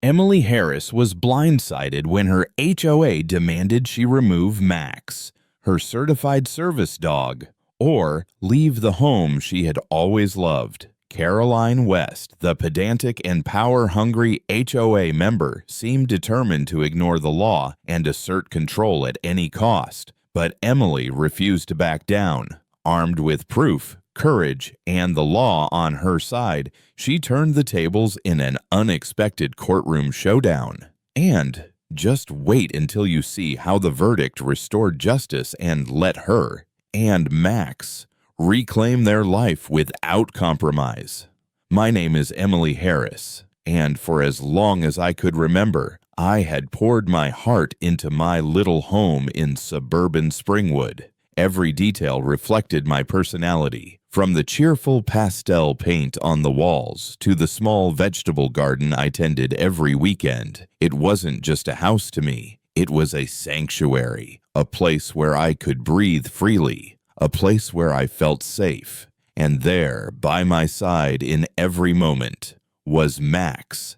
Emily Harris was blindsided when her HOA demanded she remove Max, her certified service dog, or leave the home she had always loved. Caroline West, the pedantic and power-hungry HOA member, seemed determined to ignore the law and assert control at any cost, but Emily refused to back down. Armed with proof, courage, and the law on her side, she turned the tables in an unexpected courtroom showdown. And just wait until you see how the verdict restored justice and let her and Max reclaim their life without compromise. My name is Emily Harris, and for as long as I could remember, I had poured my heart into my little home in suburban Springwood. Every detail reflected my personality, from the cheerful pastel paint on the walls to the small vegetable garden I tended every weekend. It wasn't just a house to me, it was a sanctuary, a place where I could breathe freely, a place where I felt safe. And there, by my side in every moment, was Max,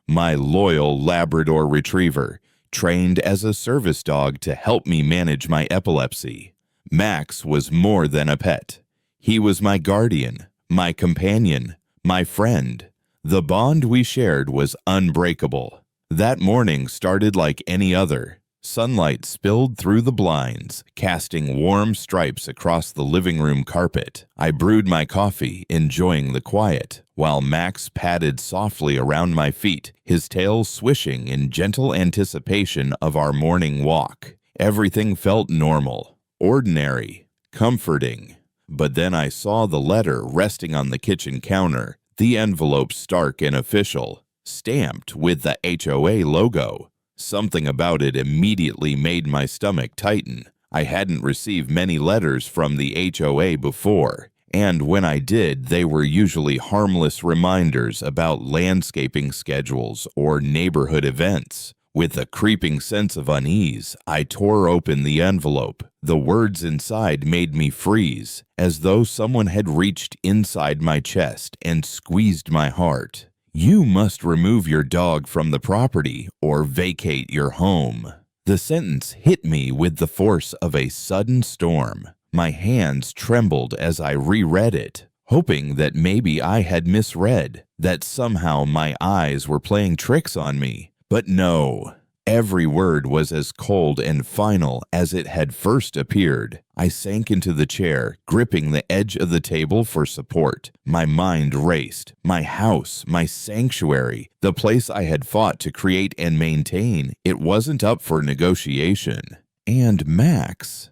my loyal Labrador Retriever, trained as a service dog to help me manage my epilepsy. Max was more than a pet. He was my guardian, my companion, my friend. The bond we shared was unbreakable. That morning started like any other. Sunlight spilled through the blinds, casting warm stripes across the living room carpet. I brewed my coffee, enjoying the quiet, while Max padded softly around my feet, his tail swishing in gentle anticipation of our morning walk. Everything felt normal, ordinary, comforting. But then I saw the letter resting on the kitchen counter, the envelope stark and official, stamped with the HOA logo. Something about it immediately made my stomach tighten. I hadn't received many letters from the HOA before, and when I did, they were usually harmless reminders about landscaping schedules or neighborhood events. With a creeping sense of unease, I tore open the envelope. The words inside made me freeze, as though someone had reached inside my chest and squeezed my heart. You must remove your dog from the property or vacate your home. The sentence hit me with the force of a sudden storm. My hands trembled as I reread it, hoping that maybe I had misread, that somehow my eyes were playing tricks on me. But no, every word was as cold and final as it had first appeared. I sank into the chair, gripping the edge of the table for support. My mind raced. My house, my sanctuary, the place I had fought to create and maintain, it wasn't up for negotiation. And Max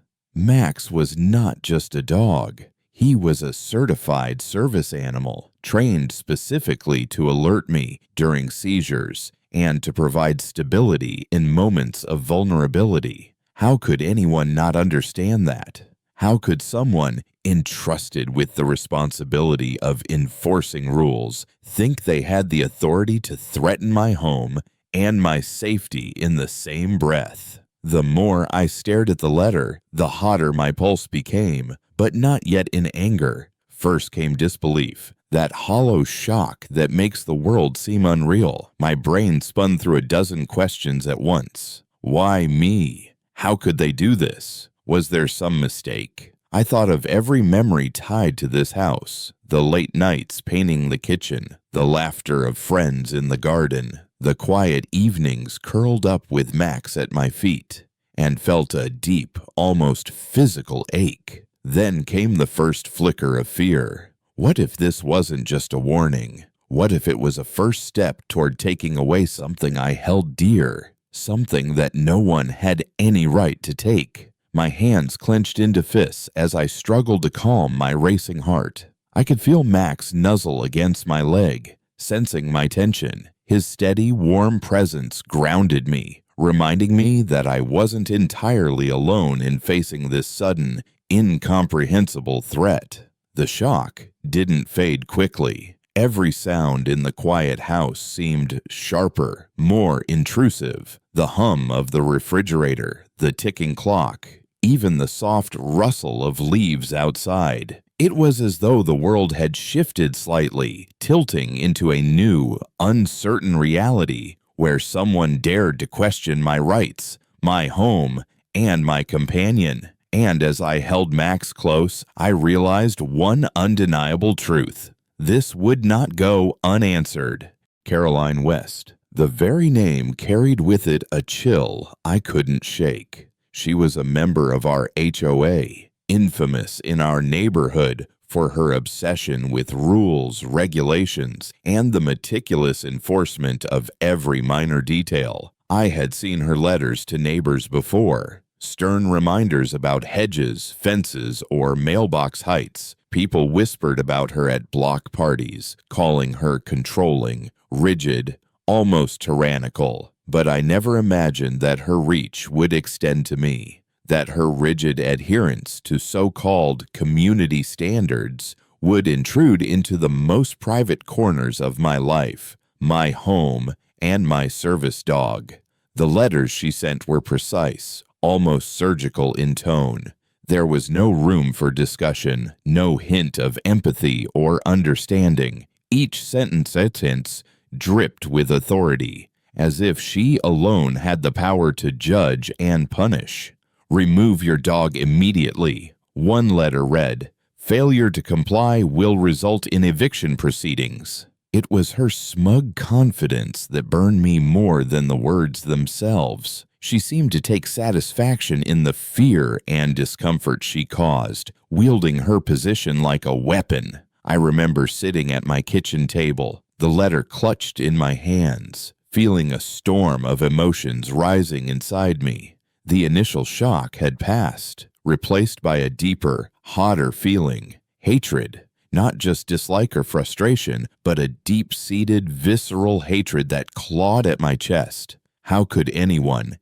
was not just a dog. He was a certified service animal, trained specifically to alert me during seizures and to provide stability in moments of vulnerability. How could anyone not understand that? How could someone entrusted with the responsibility of enforcing rules think they had the authority to threaten my home and my safety in the same breath? The more I stared at the letter, the hotter my pulse became, but not yet in anger. First came disbelief, that hollow shock that makes the world seem unreal. My brain spun through a dozen questions at once. Why me? How could they do this? Was there some mistake? I thought of every memory tied to this house. The late nights painting the kitchen, the laughter of friends in the garden, the quiet evenings curled up with Max at my feet, and felt a deep, almost physical ache. Then came the first flicker of fear. What if this wasn't just a warning? What if it was a first step toward taking away something I held dear? Something that no one had any right to take. My hands clenched into fists as I struggled to calm my racing heart. I could feel Max nuzzle against my leg, sensing my tension. His steady, warm presence grounded me, reminding me that I wasn't entirely alone in facing this sudden, incomprehensible threat. The shock didn't fade quickly. Every sound in the quiet house seemed sharper, more intrusive. The hum of the refrigerator, the ticking clock, even the soft rustle of leaves outside. It was as though the world had shifted slightly, tilting into a new, uncertain reality where someone dared to question my rights, my home, and my companion. And as I held Max close, I realized one undeniable truth. This would not go unanswered. Caroline West. The very name carried with it a chill I couldn't shake. She was a member of our HOA, infamous in our neighborhood for her obsession with rules, regulations, and the meticulous enforcement of every minor detail. I had seen her letters to neighbors before, stern reminders about hedges, fences, or mailbox heights. People whispered about her at block parties, calling her controlling, rigid, almost tyrannical. But I never imagined that her reach would extend to me, that her rigid adherence to so-called community standards would intrude into the most private corners of my life, my home, and my service dog. The letters she sent were precise, almost surgical in tone. There was no room for discussion, no hint of empathy or understanding. Each sentence dripped with authority, as if she alone had the power to judge and punish. Remove your dog immediately. One letter read, "Failure to comply will result in eviction proceedings." It was her smug confidence that burned me more than the words themselves. She seemed to take satisfaction in the fear and discomfort she caused, wielding her position like a weapon. I remember sitting at my kitchen table, the letter clutched in my hands, feeling a storm of emotions rising inside me. The initial shock had passed, replaced by a deeper, hotter feeling, hatred. Not just dislike or frustration, but a deep-seated, visceral hatred that clawed at my chest. How could anyone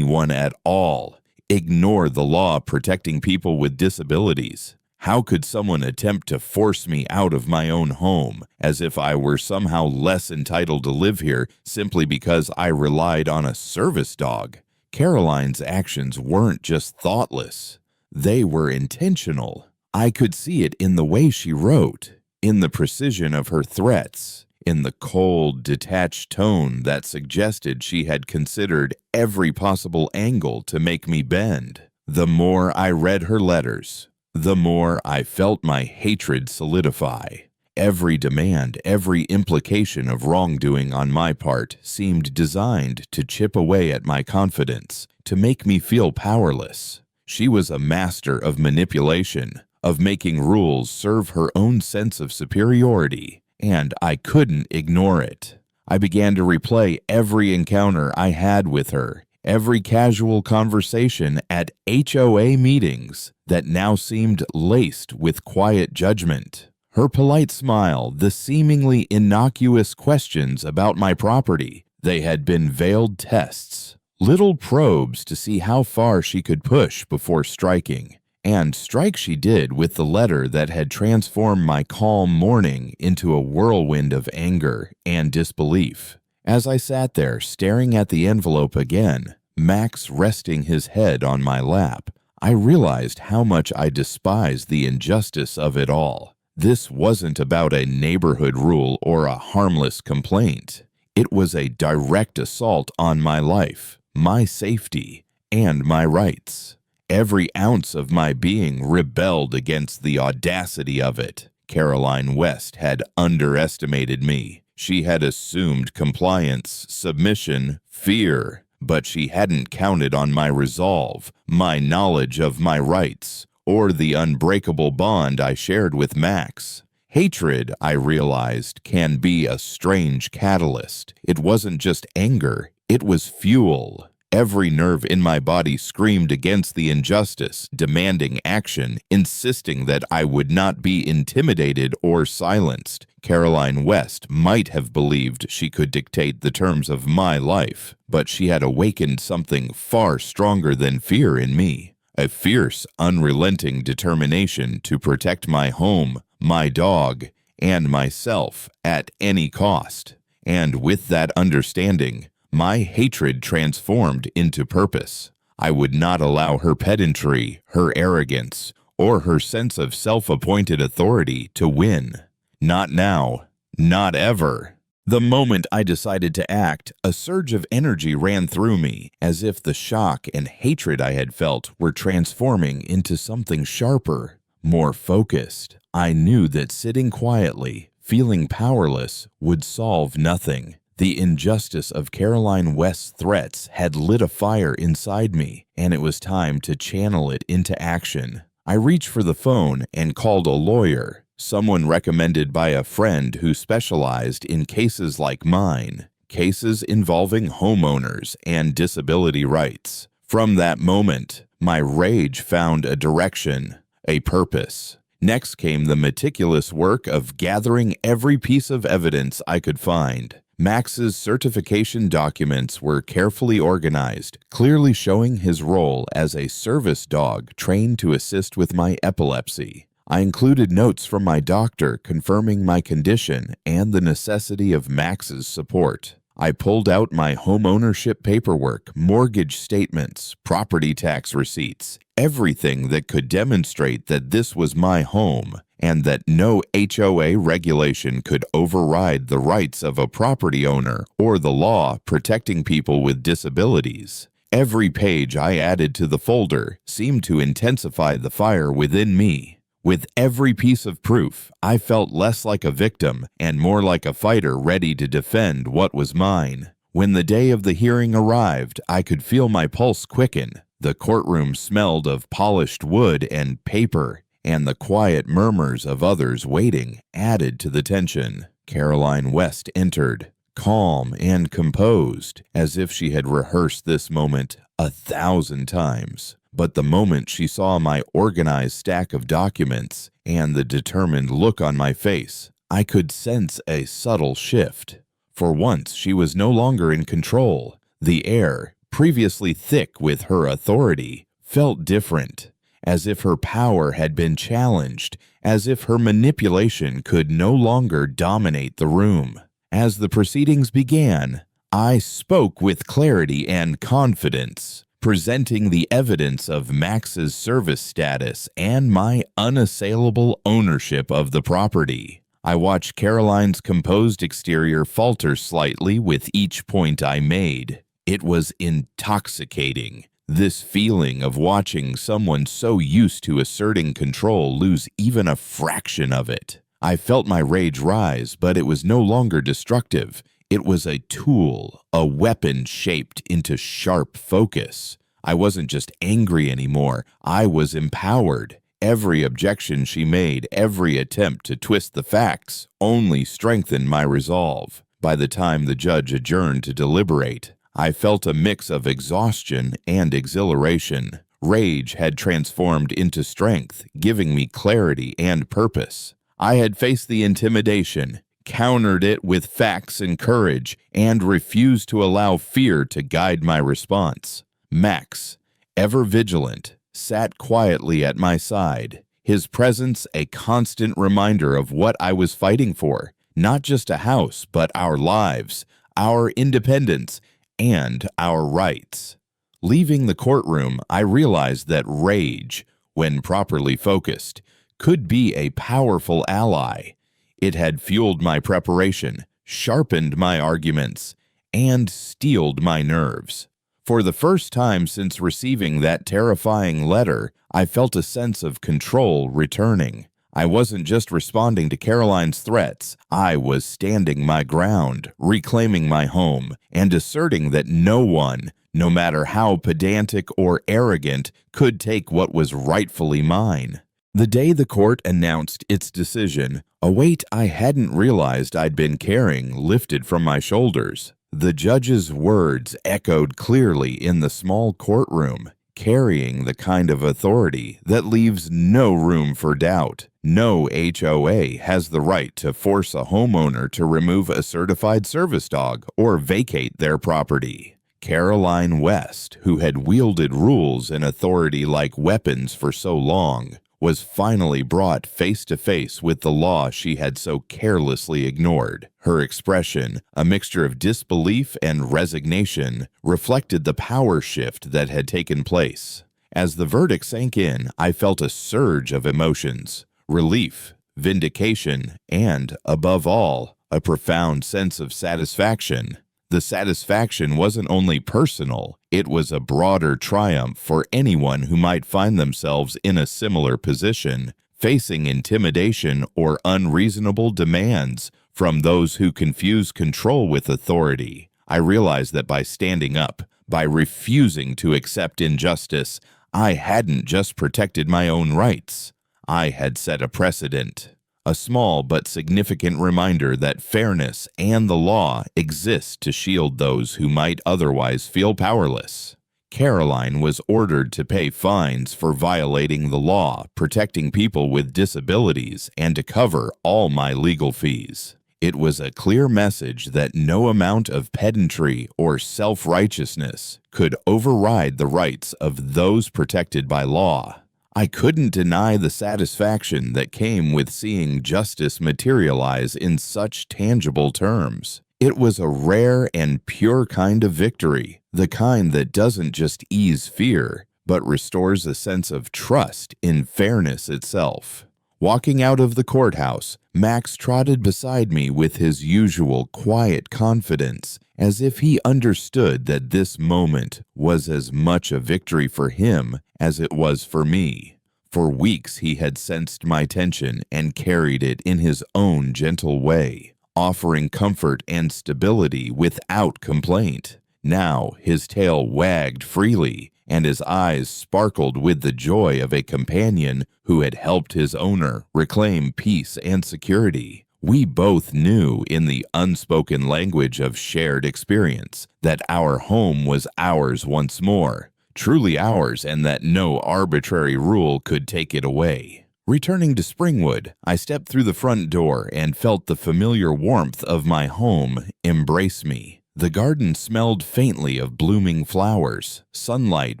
at all, ignore the law protecting people with disabilities? How could someone attempt to force me out of my own home, as if I were somehow less entitled to live here simply because I relied on a service dog? Caroline's actions weren't just thoughtless. They were intentional. I could see it in the way she wrote, in the precision of her threats, in the cold, detached tone that suggested she had considered every possible angle to make me bend. The more I read her letters, the more I felt my hatred solidify. Every demand, every implication of wrongdoing on my part seemed designed to chip away at my confidence, to make me feel powerless. She was a master of manipulation, of making rules serve her own sense of superiority, and I couldn't ignore it. I began to replay every encounter I had with her, every casual conversation at HOA meetings that now seemed laced with quiet judgment. Her polite smile, the seemingly innocuous questions about my property, they had been veiled tests, little probes to see how far she could push before striking. And strike she did with the letter that had transformed my calm morning into a whirlwind of anger and disbelief. As I sat there staring at the envelope again, Max resting his head on my lap, I realized how much I despised the injustice of it all. This wasn't about a neighborhood rule or a harmless complaint. It was a direct assault on my life, my safety, and my rights. Every ounce of my being rebelled against the audacity of it. Caroline West had underestimated me. She had assumed compliance, submission, fear, but she hadn't counted on my resolve, my knowledge of my rights, or the unbreakable bond I shared with Max. Hatred, I realized, can be a strange catalyst. It wasn't just anger, it was fuel. Every nerve in my body screamed against the injustice, demanding action, insisting that I would not be intimidated or silenced. Caroline West might have believed she could dictate the terms of my life, but she had awakened something far stronger than fear in me, a fierce, unrelenting determination to protect my home, my dog, and myself at any cost. And with that understanding, my hatred transformed into purpose. I would not allow her pedantry, her arrogance, or her sense of self-appointed authority to win. Not now, not ever. The moment I decided to act, a surge of energy ran through me, as if the shock and hatred I had felt were transforming into something sharper, more focused. I knew that sitting quietly, feeling powerless, would solve nothing. The injustice of Caroline West's threats had lit a fire inside me, and it was time to channel it into action. I reached for the phone and called a lawyer, someone recommended by a friend who specialized in cases like mine, cases involving homeowners and disability rights. From that moment, my rage found a direction, a purpose. Next came the meticulous work of gathering every piece of evidence I could find. Max's certification documents were carefully organized, clearly showing his role as a service dog trained to assist with my epilepsy. I included notes from my doctor confirming my condition and the necessity of Max's support. I pulled out my homeownership paperwork, mortgage statements, property tax receipts, everything that could demonstrate that this was my home and that no HOA regulation could override the rights of a property owner or the law protecting people with disabilities. Every page I added to the folder seemed to intensify the fire within me. With every piece of proof, I felt less like a victim and more like a fighter ready to defend what was mine. When the day of the hearing arrived, I could feel my pulse quicken. The courtroom smelled of polished wood and paper, and the quiet murmurs of others waiting added to the tension. Caroline West entered, calm and composed, as if she had rehearsed this moment 1,000 times. But the moment she saw my organized stack of documents and the determined look on my face, I could sense a subtle shift. For once, she was no longer in control. The air, previously thick with her authority, felt different, as if her power had been challenged, as if her manipulation could no longer dominate the room. As the proceedings began, I spoke with clarity and confidence, presenting the evidence of Max's service status and my unassailable ownership of the property. I watched Caroline's composed exterior falter slightly with each point I made. It was intoxicating, this feeling of watching someone so used to asserting control lose even a fraction of it. I felt my rage rise, but it was no longer destructive. It was a tool, a weapon shaped into sharp focus. I wasn't just angry anymore. I was empowered. Every objection she made, every attempt to twist the facts, only strengthened my resolve. By the time the judge adjourned to deliberate, I felt a mix of exhaustion and exhilaration. Rage had transformed into strength, giving me clarity and purpose. I had faced the intimidation, countered it with facts and courage, and refused to allow fear to guide my response. Max, ever vigilant, sat quietly at my side, his presence a constant reminder of what I was fighting for, not just a house, but our lives, our independence, and our rights. Leaving the courtroom, I realized that rage, when properly focused, could be a powerful ally. It had fueled my preparation, sharpened my arguments, and steeled my nerves. For the first time since receiving that terrifying letter, I felt a sense of control returning. I wasn't just responding to Caroline's threats. I was standing my ground, reclaiming my home, and asserting that no one, no matter how pedantic or arrogant, could take what was rightfully mine. The day the court announced its decision, a weight I hadn't realized I'd been carrying lifted from my shoulders. The judge's words echoed clearly in the small courtroom, carrying the kind of authority that leaves no room for doubt. No HOA has the right to force a homeowner to remove a certified service dog or vacate their property. Caroline West, who had wielded rules and authority like weapons for so long, was finally brought face to face with the law she had so carelessly ignored. Her expression, a mixture of disbelief and resignation, reflected the power shift that had taken place. As the verdict sank in, I felt a surge of emotions: relief, vindication, and, above all, a profound sense of satisfaction. The satisfaction wasn't only personal, it was a broader triumph for anyone who might find themselves in a similar position, facing intimidation or unreasonable demands from those who confuse control with authority. I realized that by standing up, by refusing to accept injustice, I hadn't just protected my own rights. I had set a precedent. A small but significant reminder that fairness and the law exist to shield those who might otherwise feel powerless. Caroline was ordered to pay fines for violating the law, protecting people with disabilities, and to cover all my legal fees. It was a clear message that no amount of pedantry or self-righteousness could override the rights of those protected by law. I couldn't deny the satisfaction that came with seeing justice materialize in such tangible terms. It was a rare and pure kind of victory, the kind that doesn't just ease fear, but restores a sense of trust in fairness itself. Walking out of the courthouse, Max trotted beside me with his usual quiet confidence, as if he understood that this moment was as much a victory for him as it was for me. For weeks he had sensed my tension and carried it in his own gentle way, offering comfort and stability without complaint. Now his tail wagged freely, and his eyes sparkled with the joy of a companion who had helped his owner reclaim peace and security. We both knew in the unspoken language of shared experience that our home was ours once more, truly ours, and that no arbitrary rule could take it away. Returning to Springwood, I stepped through the front door and felt the familiar warmth of my home embrace me. The garden smelled faintly of blooming flowers, sunlight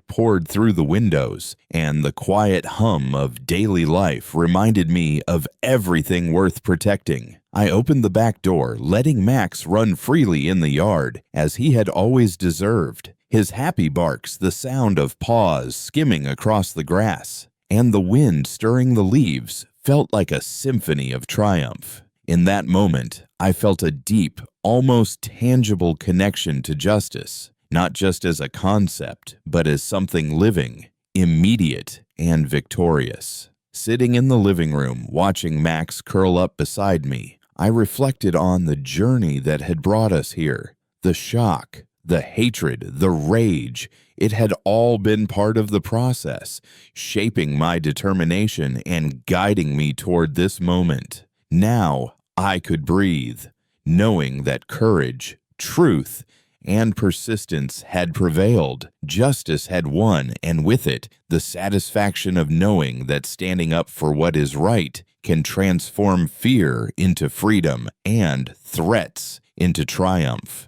poured through the windows, and the quiet hum of daily life reminded me of everything worth protecting. I opened the back door, letting Max run freely in the yard, as he had always deserved. His happy barks, the sound of paws skimming across the grass, and the wind stirring the leaves felt like a symphony of triumph. In that moment, I felt a deep, almost tangible connection to justice, not just as a concept, but as something living, immediate, and victorious. Sitting in the living room, watching Max curl up beside me, I reflected on the journey that had brought us here. The shock, the hatred, the rage, it had all been part of the process, shaping my determination and guiding me toward this moment. Now I could breathe, knowing that courage, truth, and persistence had prevailed. Justice had won, and with it, the satisfaction of knowing that standing up for what is right can transform fear into freedom and threats into triumph.